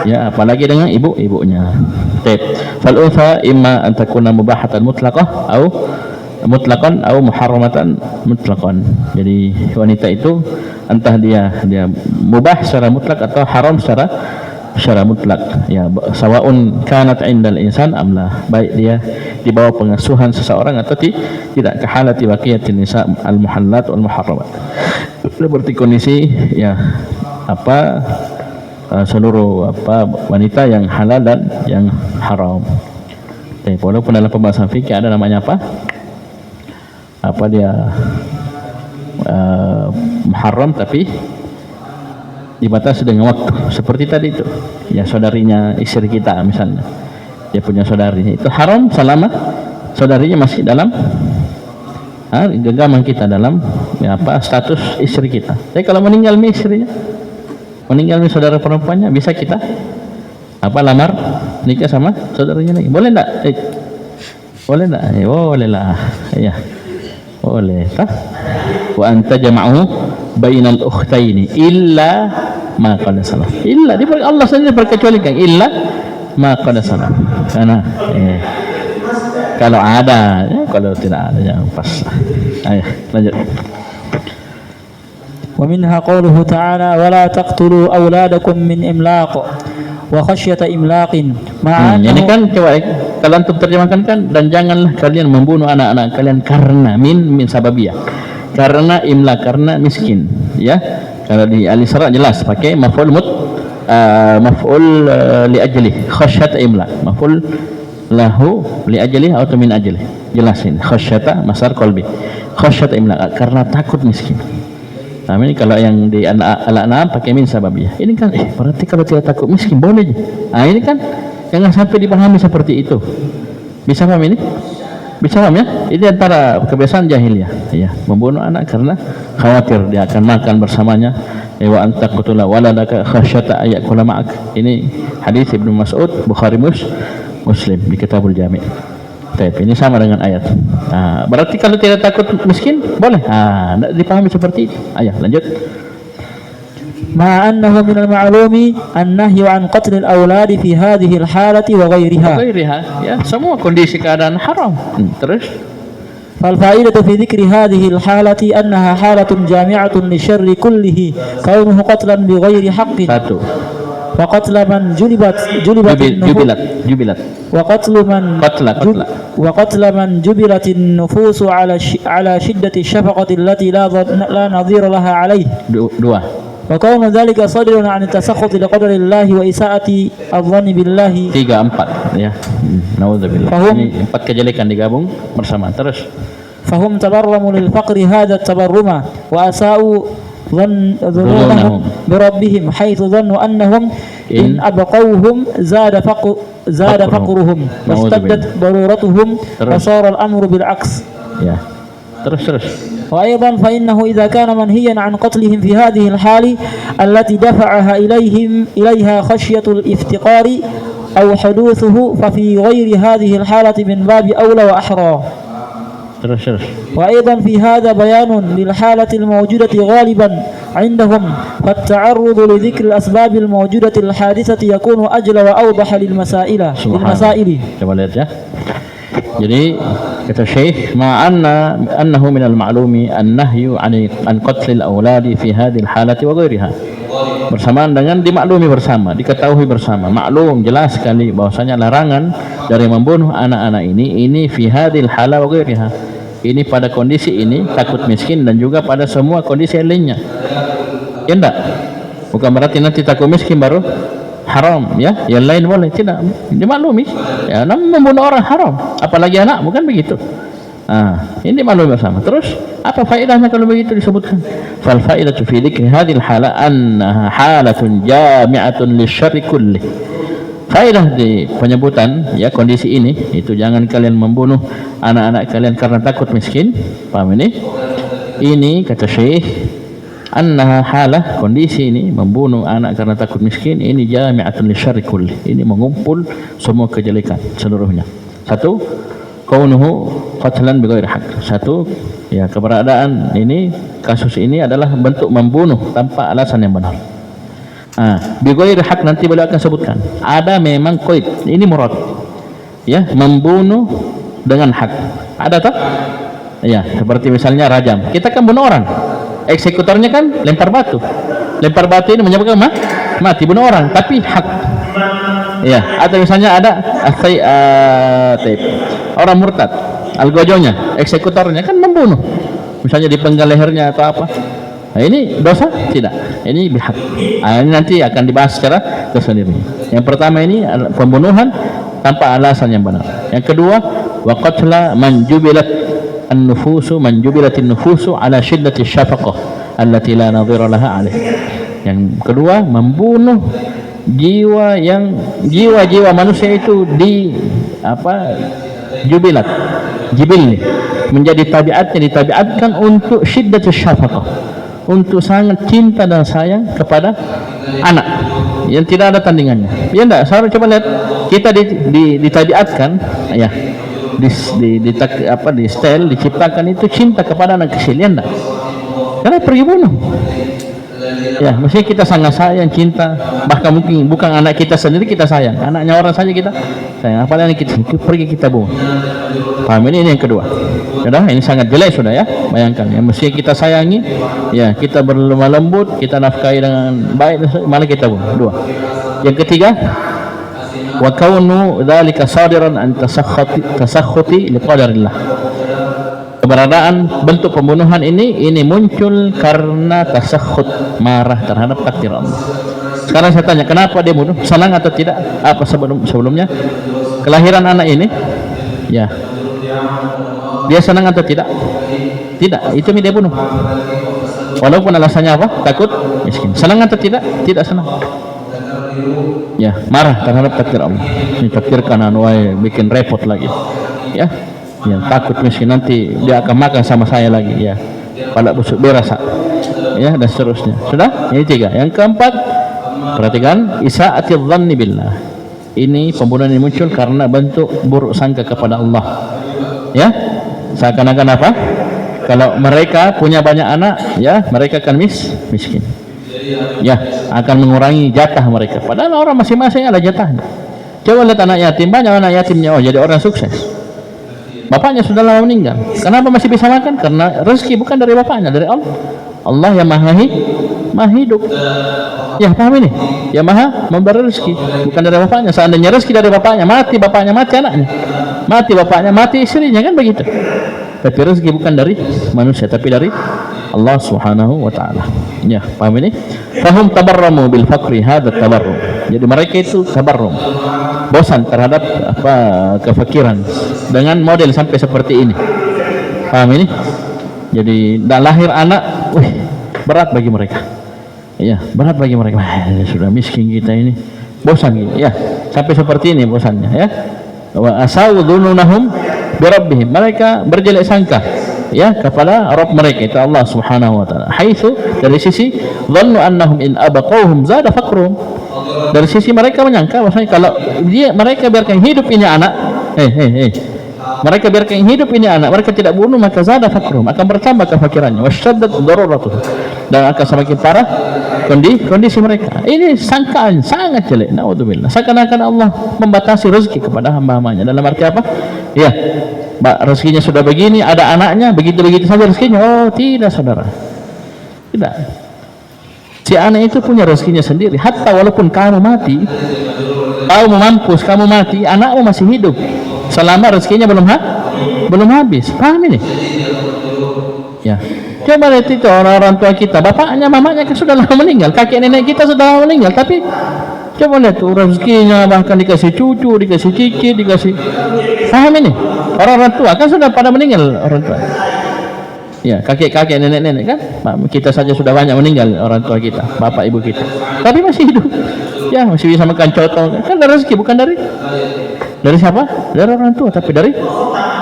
ya, apalagi dengan ibunya. Fal untha imma an takuna mubahatan mutlaqah mutlaqan atau muharramatan mutlaqan. Jadi wanita itu entah dia mubah secara mutlak atau haram secara mutlak, ya, sawaun kanat indal insan amlah, baik dia di bawah pengasuhan seseorang atau tidak, kahalati baqiyatin nisa al muhallat wal muharramat, seperti kondisi ya seluruh wanita yang halal dan yang haram. Walaupun dalam pembahasan fikih ada namanya dia muharram tapi dibatasi dengan waktu, seperti tadi itu ya, saudarinya istri kita misalnya, dia punya saudarinya itu haram selama saudarinya masih dalam genggaman kita, dalam status istri kita. Tapi kalau meninggal istrinya, meninggal saudara perempuannya, bisa kita lamar nikah sama saudaranya lagi, boleh enggak? Boleh enggak? Boleh lah, ya. Boleh. Wa anta jama'u bainal ukhtaini illa ma qad salaf. Illa, Allah sendiri berkecualikan illa ma qad salaf. Karena kalau ada, ya, kalau tidak ada jangan pas. Ayo lanjut. Wa minha qawluhu ta'ala wa la taqtulu awladakum min imlaq wa khasyata imlaqin. Ini kan coba kalau antum terjemahkan kan, dan janganlah kalian membunuh anak-anak kalian karena min sababiyah, karena imlaq, karena miskin, ya. Kalau di Al-Isra jelas pakai maf'ul li ajli, khasyata imlaq, maf'ul lahu li ajli atau min ajli, jelasin khasyata masar qalbi, khasyata imlaq, karena takut miskin. Nah, ini kalau yang di Al-An'am pakai min sababiyah. Ini kan berarti kalau tidak takut miskin boleh aja. Nah, ini kan jangan sampai dipahami seperti itu. Bisa paham ini? Bisa paham ya? Ini antara kebiasaan jahiliyah, ya, membunuh anak karena khawatir dia akan makan bersamanya. Wa anta qutula waladaka khasyata ayakula ma'ak. Ini hadis Ibnu Mas'ud, Bukhari Muslim di Kitabul Jami'. Ini sama dengan ayat. Berarti kalau tidak takut miskin boleh. Tidak dipahami seperti itu. Ayo lanjut. Ma annahu min al-ma'lumi an-nahyu an qatl al-awlad fi hadhihi al-halati wa ghayriha. Ya, semua kondisi keadaan haram. Terus فالفائدة في ذكر هذه الحالة أنها حالة جامعة للشر كله كونه قتلا بغير حق Satu. وقتل من جلبت Jubilat. وقتل من جبلت النفوس على شدة الشفقة التي لا نظير لها عليه. Dua. وكون ذلك صادر عن التسخط لقدر الله وإساءة الظن بالله. 3, 4 ya. Nauzubillah. Ini 4 kejelekan digabung bersama. Terus. فهم تبرموا للفقر هذا التبرم وأساءوا ظنونهم بربهم حيث ظنوا أنهم إن أبقوهم زاد فقرهم واشتدت ضرورتهم وصار الأمر بالعكس. Ya. Terus. وأيضا فإنه إذا كان منهيا عن قتلهم في هذه الحال التي دفعها إليها خشية الافتقار أو حدوثه ففي غير هذه الحالة من باب أولى وأحرى. Terus. وأيضا في هذا بيان للحالة الموجودة غالبا عندهم فالتعرض لذكر الأسباب الموجودة الحادثة يكون أجل وأوضح للمسائل. Coba lihat ya. Jadi kata Syekh annahu min al-ma'lumi an-nahyu an qatl al-awladi fi hadhihi al-halati wa ghayriha. Bersamaan dengan dimaklumi bersama, diketahui bersama, maklum jelas sekali bahwasanya larangan dari membunuh anak-anak ini fi hadhihi al-hala wa ghayriha. Ini pada kondisi ini takut miskin dan juga pada semua kondisi lainnya. Ya enggak? Bukan berarti nanti takut miskin baru haram ya, yang lain boleh, tidak, dimaklumi ya, namun membunuh orang haram, apalagi anak, bukan begitu. Ini maklumi bersama. Terus apa faedahnya kalau begitu disebutkan? Fal faedatu fi dzikri hadhil hala annaha halatun jami'atun lisyarri kulli. Faedah di penyebutan ya kondisi ini itu jangan kalian membunuh anak-anak kalian karena takut miskin. Paham ini? Ini kata Syekh annaha halah, kondisi ini membunuh anak karena takut miskin ini jami'atun lisyarri kulli, ini mengumpul semua kejelekan seluruhnya. Satu, kaunuhu qatlan bighairi haq. Satu, ya keberadaan ini, kasus ini adalah bentuk membunuh tanpa alasan yang benar. Bighairi haq nanti beliau akan sebutkan. Ada memang qaid, ini murad. Ya, membunuh dengan hak. Ada tak? Ya, seperti misalnya rajam. Kita kan bunuh orang. Eksekutornya kan lempar batu ini menyebabkan mati, bunuh orang, tapi hak ya. Atau misalnya ada orang murtad, algojonya, eksekutornya kan membunuh, misalnya dipenggal lehernya atau apa. Nah, ini dosa? Tidak, ini bihak. Ini nanti akan dibahas secara tersendiri. Yang pertama ini pembunuhan tanpa alasan yang benar. Yang kedua, wa qatla man jubilat an-nufusu man jubilatin nufusu ala shiddati syafaqah allati la nadhira laha alaih. Yang kedua, membunuh jiwa manusia itu jibil menjadi tabiatnya, ditabiatkan untuk shiddati syafaqah, untuk sangat cinta dan sayang kepada anak yang tidak ada tandingannya. Ya enggak, saudara coba lihat, kita ditabiatkan ya, di style diciptakan itu cinta kepada anak kecil, ya enggak? Karena pergi bunuh. Ya, mesti kita sangat sayang, cinta, bahkan mungkin bukan anak kita sendiri kita sayang, anaknya orang saja kita sayang, apalagi kita pergi kita bunuh. Paham ini yang kedua. Sudah, ini sangat jelek sudah ya. Bayangkan, yang mesti kita sayangi, ya kita berlemah lembut, kita nafkahi dengan baik, malah kita bunuh. Dua. Yang ketiga, wa kaunu dzalika sadiran an tasakhuti liqadarillah. Keberadaan bentuk pembunuhan ini muncul karena tasakhut, marah terhadap takdir Allah. Sekarang saya tanya, kenapa dia bunuh? Senang atau tidak? Apa sebelumnya kelahiran anak ini? Ya, dia senang atau tidak? Tidak, itu dia bunuh. Walaupun alasannya apa? Takut miskin. Senang atau tidak? Tidak senang. Ya, marah terhadap takdir Allah. Ini takdir kanan, bikin repot lagi. Ya, yang takut miskin nanti dia akan makan sama saya lagi. Ya, pala busuk berasa. Ya, dan seterusnya. Sudah? Ini tiga. Yang keempat, perhatikan, isa'atil dhanni billah. Ini pembunuhan ini muncul karena bentuk buruk sangka kepada Allah. Ya, seakan-akan apa? Kalau mereka punya banyak anak, ya mereka akan miskin. Ya, akan mengurangi jatah mereka. Padahal orang masing-masing ada jatahnya. Coba lihat anak yatim, banyak anak yatimnya, jadi orang sukses. Bapaknya sudah lama meninggal. Kenapa masih bisa makan? Karena rezeki bukan dari bapaknya, dari Allah. Allah yang maha hidup. Ya, paham ini? Yang maha memberi rezeki, bukan dari bapaknya. Seandainya rezeki dari bapaknya, mati bapaknya, mati anaknya. Mati bapaknya, mati istrinya, kan begitu. Tapi rezeki bukan dari manusia, tapi dari Allah Subhanahu wa taala. Ya, paham ini? Fahum tabarramu bil faqri, hadha tabarrum. Jadi mereka itu tabarrum, bosan terhadap kefakiran dengan model sampai seperti ini. Paham ini? Jadi dah lahir anak, berat bagi mereka. Ya, berat bagi mereka. Sudah miskin kita ini, bosan gitu. Ya, sampai seperti ini bosannya, ya. Wa asawdununahum bi rabbihim. Mereka berjelek sangka, ya, kepada Rabb mereka, itu Allah Subhanahu wa taala. Haitsu, dari sisi dhannu annahum in abaqawhum zada faqruhum. Dari sisi mereka menyangka bahwasanya kalau mereka biarkan hidup ini anak, mereka biarkan hidup ini anak, mereka tidak bunuh, maka zada faqruhum, akan bertambah kefakirannya, wasyaddat daruratuh, dan akan semakin parah kondisi mereka. Ini sangkaan sangat jelek, naudzubillah. Seakan-akan Allah membatasi rezeki kepada hamba-hambanya. Dalam arti apa? Ya, rezekinya sudah begini, ada anaknya, begitu-begitu saja rezekinya. Oh, tidak, saudara. Tidak. Si anak itu punya rezekinya sendiri. Hatta walaupun kamu mati, kamu mampus, kamu mati, anakmu masih hidup selama rezekinya belum habis. Paham ini? Ya. Coba lihat itu orang-orang tua kita, bapaknya, mamanya kan sudah lama meninggal, kakek nenek kita sudah lama meninggal, tapi coba lihat tuh rezekinya, bahkan dikasih cucu, dikasih cicit, dikasih. Paham ini? Orang-orang tua kan sudah pada meninggal, orang tua. Ya, kakek-kakek, nenek-nenek kan, kita saja sudah banyak meninggal orang tua kita, bapak ibu kita, tapi masih hidup. Ya, masih bisa makan coto. Kan dari rezeki, bukan dari siapa? Dari orang tua, tapi dari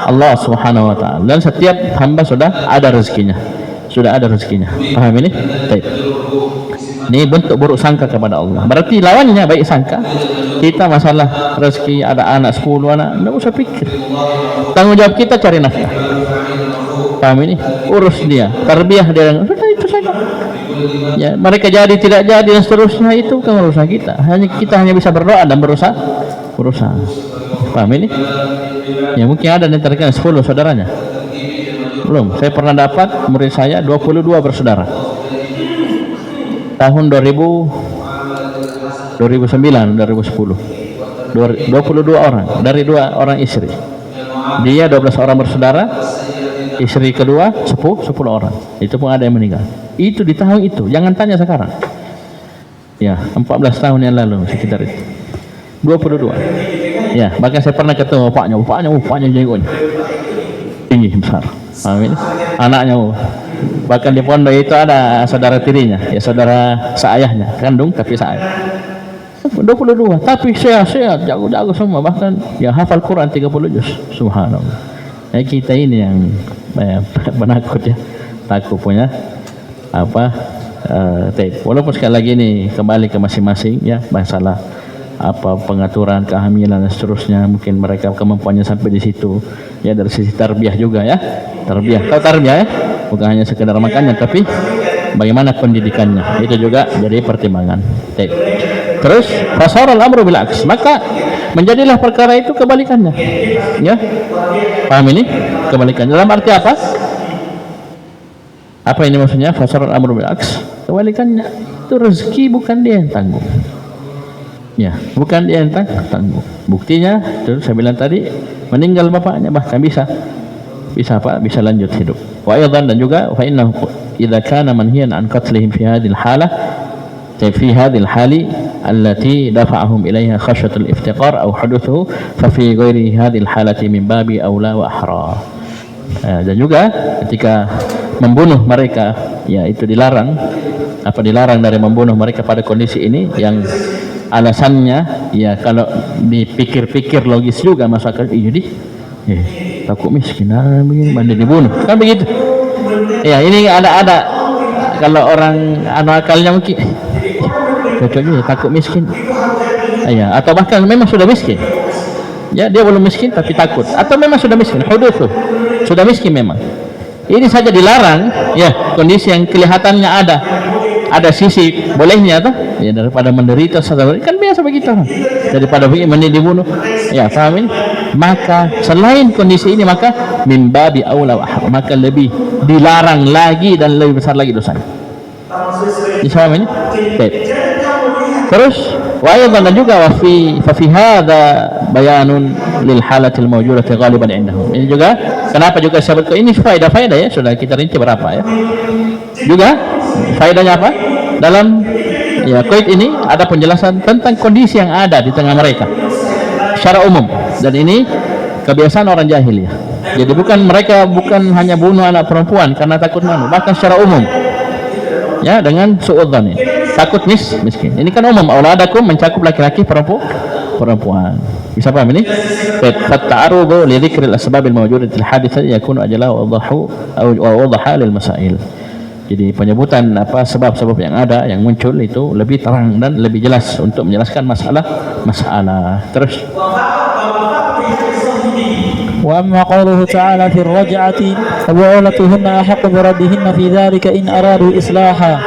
Allah Subhanahu wa taala. Dan setiap hamba sudah ada rezekinya. Paham ini? Baik. Ini bentuk buruk sangka kepada Allah. Berarti lawannya baik sangka. Kita masalah rezeki, ada anak 10 anak, enggak usah pikir. Tanggung jawab kita cari nafkah. Paham ini? Urus dia, tarbiyah dia. Sudah, itu saja. Ya, mereka jadi tidak jadi dan seterusnya, itu bukan urusan kita. Kita hanya bisa berdoa dan berusaha. Paham ini? Ya, mungkin ada di antara 10 saudaranya. Belum. Saya pernah dapat murid saya 22 bersaudara. Tahun 2009, 2010. 22 orang, dari 2 orang istri. Dia 12 orang bersaudara, istri kedua 10 orang. Itu pun ada yang meninggal. Itu di tahun itu, jangan tanya sekarang. Ya, 14 tahun yang lalu sekitar itu. 22. Ya, bahkan saya pernah ketemu bapaknya jenggotnya tinggi besar. Amin. Anaknya, bahkan di pondok itu ada saudara tirinya, ya saudara seayahnya, kandung tapi seayah. 22, tapi sehat, jago-jago semua, bahkan ya hafal Quran 30 juz. Subhanallah. Ya, kita ini yang penakut, ya, takut punya walaupun sekali lagi ini kembali ke masing-masing, ya, masalah pengaturan kehamilan dan seterusnya, mungkin mereka kemampuannya sampai di situ, ya, dari sisi tarbiyah juga, ya, tahu tarbiyah, ya, bukan hanya sekedar makannya, tapi bagaimana pendidikannya, itu juga jadi pertimbangan. Terus fasarul amru bil aks, maka menjadilah perkara itu kebalikannya, ya. Paham ini? Kebalikannya dalam arti apa? Apa ini maksudnya? Fasarul amru bil aks, kebalikannya itu rezeki bukan dia yang tanggung. Ya, bukan dia yang tanggung. Buktinya, terus saya bilang tadi, meninggal bapaknya, bahkan bisa lanjut hidup. Wa aidan, dan juga fa innahu idza kana manhiyan an qatlihim fi hadhil halah, fi hadhil hali allati dafa'ahum ilaiha khasyatul iftiqar aw huduthu, fa fi ghairi hadhil halati min babi aula wa ahra. Dan juga ketika membunuh mereka, ya, itu dilarang. Dilarang dari membunuh mereka pada kondisi ini yang alasannya, ya, kalau dipikir-pikir logis juga masyarakat ini, takut miskin, begini banding dibunuh, kan begitu. Ya, ini ada kalau orang akalnya mungkin cocoknya takut miskin, ya, atau bahkan memang sudah miskin, ya, dia belum miskin tapi takut, atau memang sudah miskin, hudutsu, sudah miskin memang. Ini saja dilarang, ya, kondisi yang kelihatannya ada sisi bolehnya, tuh, ya, daripada menderita, kan biasa begitu, daripada mending dibunuh, ya, paham ini? maka selain kondisi ini maka min babi aula wa ahra, maka lebih dilarang lagi dan lebih besar lagi dosanya. Dipahami ini? Baik. Terus wa aidan juga wa fi hadza bayanun lil halatil mawjudati ghaliban indahum. Ini juga kenapa juga disebut ini faedah-faedah ya, sudah kita rinci berapa ya. Juga faedahnya apa? Dalam ya qaid ini ada penjelasan tentang kondisi yang ada di tengah mereka secara umum, dan ini kebiasaan orang jahiliyah. Jadi mereka bukan hanya bunuh anak perempuan karena takut malu, bahkan secara umum ya dengan suudzon ini takut miskin. Ini kan umum, auladakum mencakup laki-laki perempuan. Bisa paham ini? Fatta'arudu li dzikril asbabil mawjudatil haditsah yakunu ajala wa wadaha lil masail. Jadi penyebutan apa sebab-sebab yang ada yang muncul itu lebih terang dan lebih jelas untuk menjelaskan masalah. Terus wa amma qawluhu ta'ala fi ar-raj'ati wa bu'ulatuhunna ahaqqu bi raddihinna fi dhalika in aradu islaha.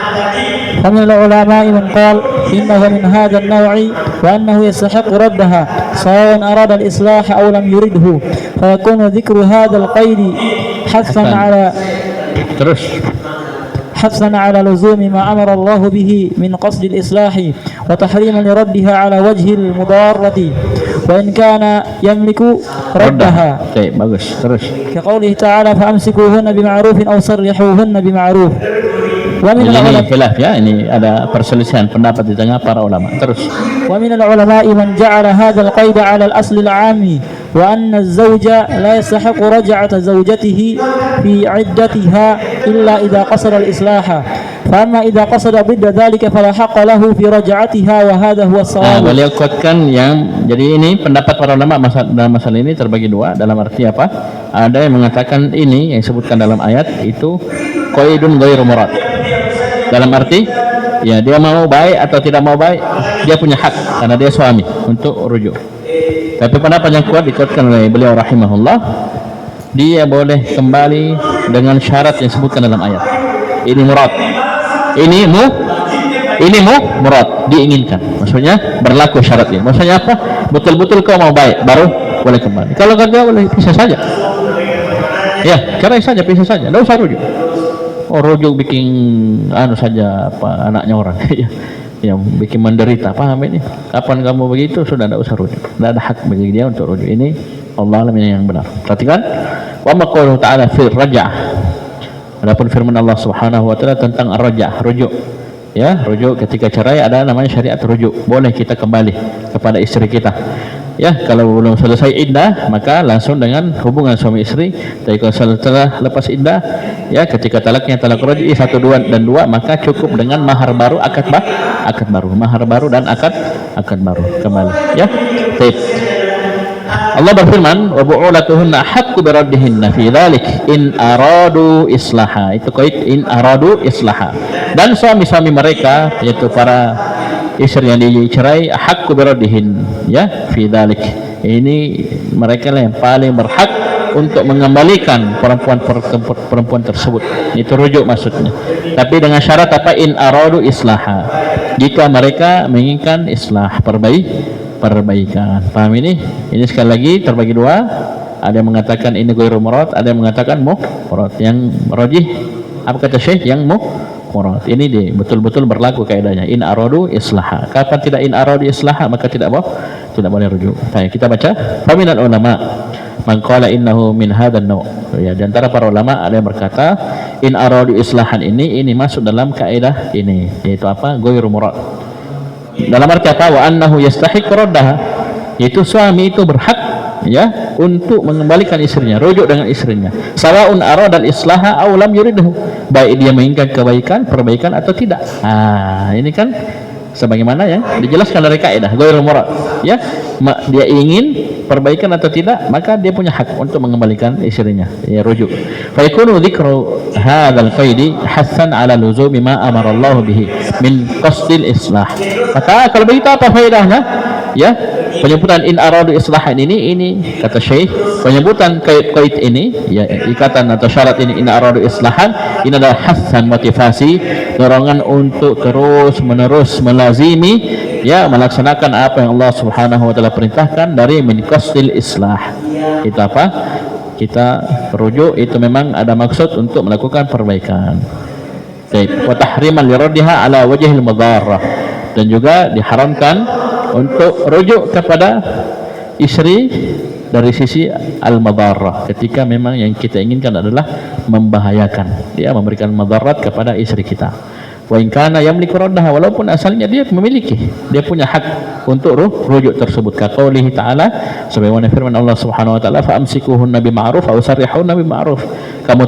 فمن العلماء من قال إنه من هذا النوع وأنه يستحق ردها سواء أراد الإصلاح أو لم يرده فيكون ذكر هذا القيد حثا على لزوم ما أمر الله به من قصد الإصلاح وتحريما لردها على وجه المضارة وإن كان يملك ردها. bagus. Terus كقوله تعالى فأمسكوهن بمعروف أو سرحوهن بمعروف. Ini khilaf ya, ini ada perselisihan pendapat di tengah para ulama. Terus ومن العلماء من جعل هذا القيد على الأصل العام وأن الزوج لا يستحق رجعة زوجته في عدتها إلا إذا قصد الإصلاح فأما إذا قصد ضد ذلك فلا حق له في رجعتها وهذا هو الصواب. Beliau kuatkan yang jadi ini pendapat para ulama dalam masalah ini terbagi dua. Dalam arti apa? Ada yang mengatakan ini yang disebutkan dalam ayat itu qaidun ghairu murad. Dalam arti ya dia mau baik atau tidak mau baik dia punya hak karena dia suami untuk rujuk. Tapi pendapat yang kuat dikuatkan oleh beliau rahimahullah, dia boleh kembali dengan syarat yang disebutkan dalam ayat. Ini murad. Ini murad, diinginkan. Maksudnya berlaku syarat ini. Maksudnya apa? Betul-betul kau mau baik baru boleh kembali. Kalau gagal boleh pisah saja. Ya, cerai saja, pisah saja. Enggak usah rujuk. Rujuk bikin saja apa anaknya orang yang bikin menderita, paham ini? Kapan kamu begitu sudah tidak usah rujuk, tidak ada hak bagi dia untuk rujuk. Ini Allah yang benar. Perhatikan wa maqaluhu ta'ala fi raj'ah. Adapun firman Allah Subhanahu wa taala tentang ar-raj'ah, rujuk. Ya, rujuk ketika cerai ada namanya syariat rujuk. Boleh kita kembali kepada istri kita. Ya, kalau belum selesai iddah maka langsung dengan hubungan suami istri. Tapi kalau setelah lepas iddah ya ketika talaknya talak raj'i 1, 2 dan 2 maka cukup dengan mahar baru, akad baru, mahar baru dan akad baru kembali ya. Baik. Allah berfirman wa bu'ulatuhunna haqqu bi raddihinna fi dzalik in aradu islaha. Itu kait in aradu islaha. Dan suami-suami mereka yaitu para istri yang dicerai haqqu bi raddihin ya fi dzalik. Ini mereka lah yang paling berhak untuk mengembalikan perempuan tersebut. Itu rujuk maksudnya. Tapi dengan syarat apa? In aradu islaha. Jika mereka menginginkan islah, perbaikan. Paham ini? Ini sekali lagi terbagi dua. Ada yang mengatakan ini ghairu murad, ada yang mengatakan murad. Yang rajih apa kata Syekh? Yang murad. Ini betul-betul berlaku kaidahnya. In aradu islaha. Kapan tidak in aradu islaha maka tidak boleh rujuk. Baik, kita baca. Faminal ulama man qala innahu min hadzal naw'. Ya, di antara para ulama ada yang berkata in aradu islahan ini masuk dalam kaidah ini, yaitu apa? Ghairu murad. Dalam arti apa? Wa annahu yastahiq raddaha, yaitu suami itu berhak ya untuk mengembalikan istrinya, rujuk dengan istrinya. Sawaun arada al-islaha aw lam yuridhu, baik dia menginginkan perbaikan atau tidak. Ini kan sebagaimana yang dijelaskan dari kaidah ghairu murad ya, dia ingin perbaikan atau tidak maka dia punya hak untuk mengembalikan istrinya ya, rujuk. Fa yakunu dzikru hadzal qaidi hasan ala luzumi ma amara Allah bihi min qasdil islah. Maka kalau begitu apa faedahnya? ya penyebutan in aradu islahan ini kata Syekh, penyebutan kait ini ya ikatan atau syarat ini in aradu islahan ini adalah hasan, motivasi, dorongan untuk terus menerus melazimi ya melaksanakan apa yang Allah Subhanahu wa taala perintahkan dari min qasdil islah. Itu apa? Kita rujuk itu memang ada maksud untuk melakukan perbaikan. Baik, wa tahriman liraddiha ala wajhil madharrah, dan juga diharamkan untuk rujuk kepada istri dari sisi al-madharrah ketika memang yang kita inginkan adalah membahayakan, dia memberikan madarat kepada istri kita. Wa in kana yamliku raddaha, walaupun asalnya dia memiliki, dia punya hak untuk rujuk tersebut. Ka qaulihi ta'ala, sebagaimana firman Allah Subhanahu wa taala, fa amsikuhunna bima'ruf aw sarrihunna bima'ruf. Kamu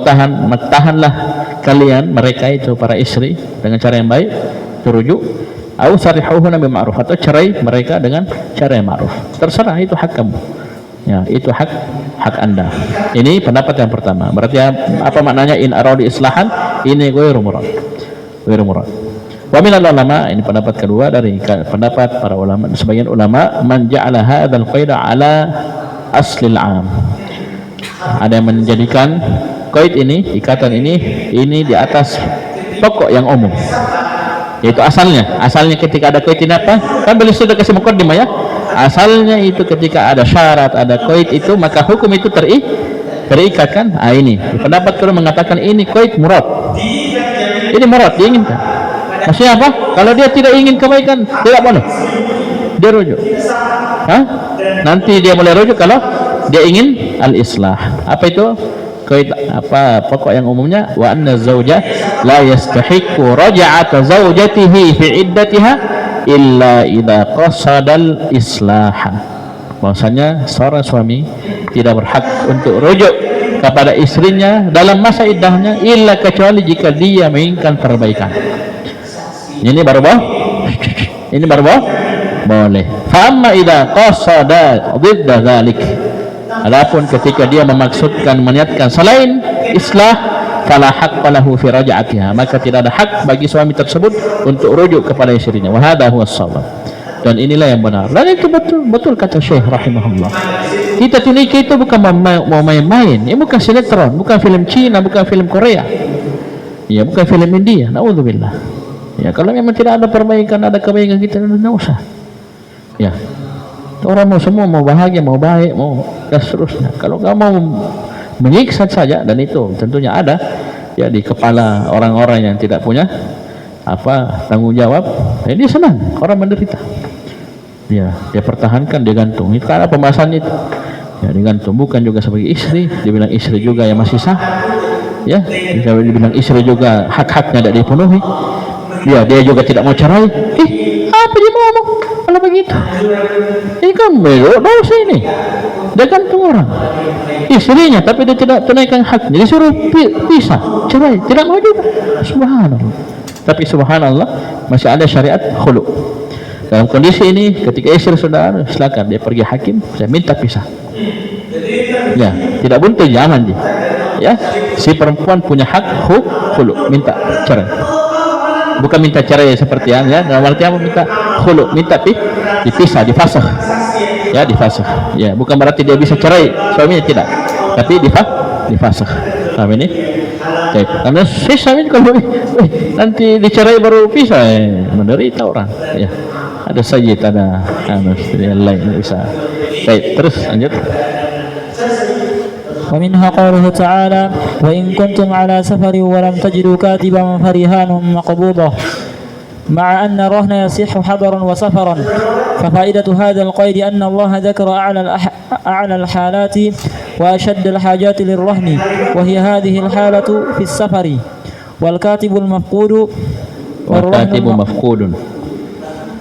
tahanlah kalian mereka itu para istri dengan cara yang baik, terujuk, aw sarrihuhunna bima'ruf, atau cerai mereka dengan cara yang ma'ruf. Terserah, itu hak kamu. Ya, itu hak Anda. Ini pendapat yang pertama. Berarti apa maknanya in aradi islahan? Ini ghairu murad. Ghairu murad. Wa minal ulama, ini pendapat kedua dari pendapat para ulama, sebagian ulama, man ja'ala hadzal qaida ala aslil 'am. Ada yang menjadikan qaid ini, ikatan ini di atas pokok yang umum, yaitu asalnya ketika ada qaid ini apa? Kan beliau sudah kasih muqaddimah ya. Asalnya itu ketika ada syarat, ada qaid itu, maka hukum itu terikat kan? Ini pendapat kedua mengatakan ini qaid murad. Ini murad, diinginkan. Maksudnya apa? Kalau dia tidak ingin kebaikan, tidak boleh dia rujuk. Nanti dia boleh rujuk kalau dia ingin al-islah. Apa itu? Qaid apa pokok yang umumnya, wa anna zawja la yastahiqu raj'ata zawjatihi fi iddatiha illa idza qasadal islaha. Bahwasanya seorang suami tidak berhak untuk rujuk kepada istrinya dalam masa iddahnya illa kecuali jika dia menginginkan perbaikan. Ini baru boleh. Fa amma idza qasada dhidda dzalik, adapun ketika dia memaksudkan, meniatkan selain islah, fala haqqa lahu fi raj'atiha, maka tidak ada hak bagi suami tersebut untuk rujuk kepada istrinya. Wa hadha huwa as-shawab, dan inilah yang benar, dan itu betul kata Syekh rahimahullah. Kita nikah itu bukan mau main-main, ini bukan sinetron, bukan film Cina, bukan film Korea, ya bukan film India, naudzubillah. Ya kalau memang tidak ada perbaikan, ada kebaikan, kita tidak usah. Ya, orang semua mau bahagia, mau baik, mau dan seterusnya. Kalau kamu mau menyiksa saja, dan itu tentunya ada ya di kepala orang-orang yang tidak punya tanggung jawab, dia senang orang menderita. Ya, dia pertahankan, dia gantung. Itu karena pembahasan itu. Ya, digantung, bukan juga sebagai istri, dibilang istri juga yang masih sah. Ya, dibilang istri juga hak-haknya tidak dipenuhi. Dia juga tidak mau cerai. Apa dia mau ngomong kalau begitu? Ini kan dosa ini. Dia gantung orang istrinya, tapi dia tidak tunaikan haknya, disuruh pisah, cerai, tidak mau juga. Subhanallah. Tapi subhanallah masih ada syariat khulu. Dalam kondisi ini ketika istri sudah silakan dia pergi hakim, saya minta pisah. Ya, tidak buntu, jangan dia. Ya, si perempuan punya hak khulu, minta cerai. Bukan minta cerai seperti ya, dalam arti apa minta khulu, minta dipisah, difasakh. Ya, difasakh. Ya, bukan berarti dia bisa cerai suaminya, tidak. Tapi difasakh. Paham ini? Baik. Karena suami kalau nanti dicerai baru pisah, menderita orang. Ya. Ada sayyid, ada yang lain bisa. Baik, terus lanjut. ومنها قوله تعالى وإن كنتم على سفر ولم تجدوا كاتبا فرهان مقبوضة مع أن الرهن يصح حضرا وسفرا. ففائدة هذا القيد أن الله ذكر أعلى الحالات وأشد الحاجات للرهن، وهي هذه الحالة في السفر. والكاتب المفقود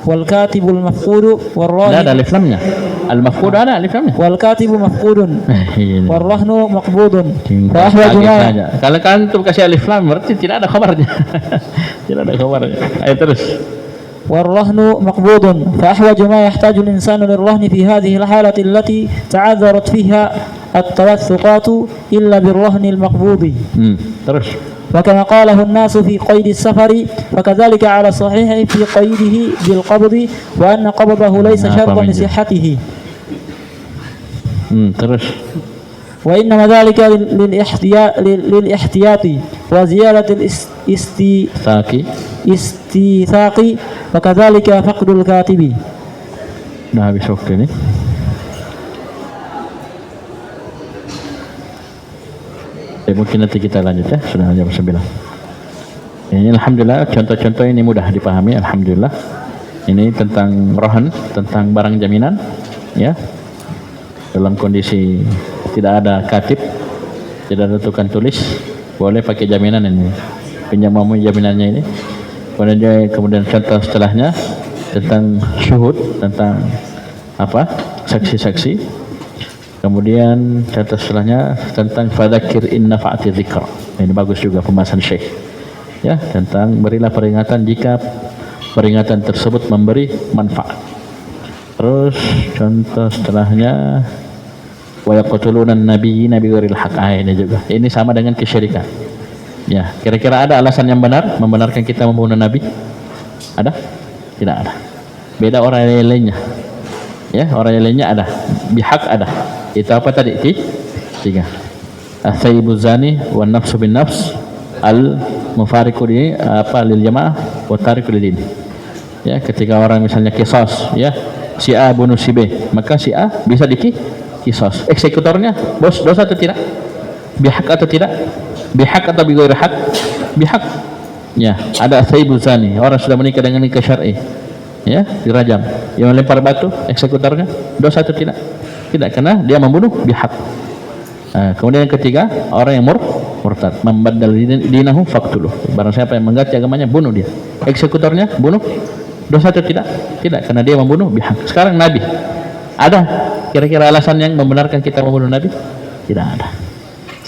والكاتب المفقود والراهن لا ألف لامnya. المفقود ada alif lamnya. والكاتب مفقود والرهن مقبوض. Kalau kan tuh kasih alif lam berarti tidak ada khabarnya. Tidak ada khabarnya. Ayo terus. والرهن مقبوض فأحوج ما يحتاج الإنسان للرهن في هذه الحالة التي تعذرت فيها التوثقات إلا بالرهن المقبوض. Terus. وكما قاله الناس في قيد السفر فكذلك على الصحيح في قيده بالقبض وأن قبضه ليس شرطا لصحته. Terus. وإنما ذلك للاحتياط وزيادة الاستيثاق وكذلك فقد الكاتب. Nah, habis waktu ini. Mungkin nanti kita lanjut ya, sudah jam 9. Ini alhamdulillah contoh-contoh ini mudah dipahami, alhamdulillah. Ini tentang rohan, tentang barang jaminan, ya. Dalam kondisi tidak ada katib, tidak ada tukang tulis, boleh pakai jaminan ini. Pinjam memohon jaminannya ini. Kemudian contoh setelahnya tentang syuhud, tentang apa? Saksi-saksi. Kemudian contoh setelahnya tentang fadzakir in nafa'ati dzikra. Ini bagus juga pembahasan Syekh. Ya, tentang berilah peringatan jika peringatan tersebut memberi manfaat. Terus contoh setelahnya wa yaqtuluna an-nabiyina bighairil haqq. Ini juga. Ini sama dengan kesyirikan. Ya, kira-kira ada alasan yang benar membenarkan kita membunuh nabi? Ada? Tidak ada. Beda orang yang lainnya. Ya, orang yang lainnya ada. Bihaq ada. Itu apa tadi? Tiga. As-sayyibu zani wa nafsu bin nafs al-mufariqu li apa lil jamaah wa tariqu lid din. Ya, ketika orang misalnya qisas, ya, si A bunuh si B, maka si A bisa qisas. Eksekutornya bos dosa atau tidak? Bihaq atau tidak? Bihaq atau bighairi haq? Bihaq. Ya, ada as-sayyibu zani, orang sudah menikah dengan nikah syar'i. Ya, dirajam. Yang melempar batu eksekutornya dosa atau tidak? Tidak, karena dia membunuh bihaq. Kemudian yang ketiga, orang yang murtad, membaddal dinahu faqtuluh. Barang siapa yang mengganti agamanya, bunuh dia. Eksekutornya bunuh, dosa atau tidak? Tidak, karena dia membunuh bihaq. Sekarang nabi, ada kira-kira alasan yang membenarkan kita membunuh nabi? Tidak ada.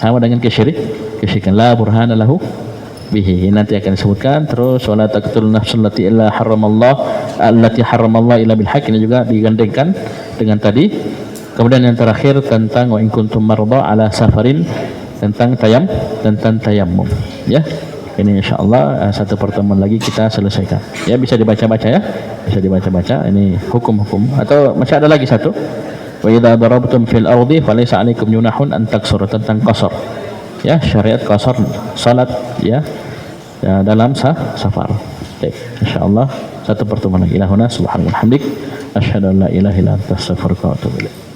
Sama dengan kesyirikan, la burhana lahu bihi. Nanti akan disebutkan. Terus wala taqtul nafsal lati illa haramallah illa bil haqq. Ini juga digandengkan dengan tadi. Kemudian yang terakhir tentang wa in kuntum marda ala safarin, tentang tayammum. Ya, ini insyaallah satu pertemuan lagi kita selesaikan. Ya, bisa dibaca-baca ya, bisa dibaca-baca. Ini hukum-hukum. Atau masih ada lagi satu. Wa idza darabtum fil ardi falaysa 'alaikum junahun an taksuru, tentang qasar. Ya, syariat qasar salat ya, dalam safar. Baik, insyaallah satu pertemuan lagi. Ilahuna subhanallahi wa bihamdik asyhadu an la ilaha illa anta astaghfiruka wa atubu ilaik.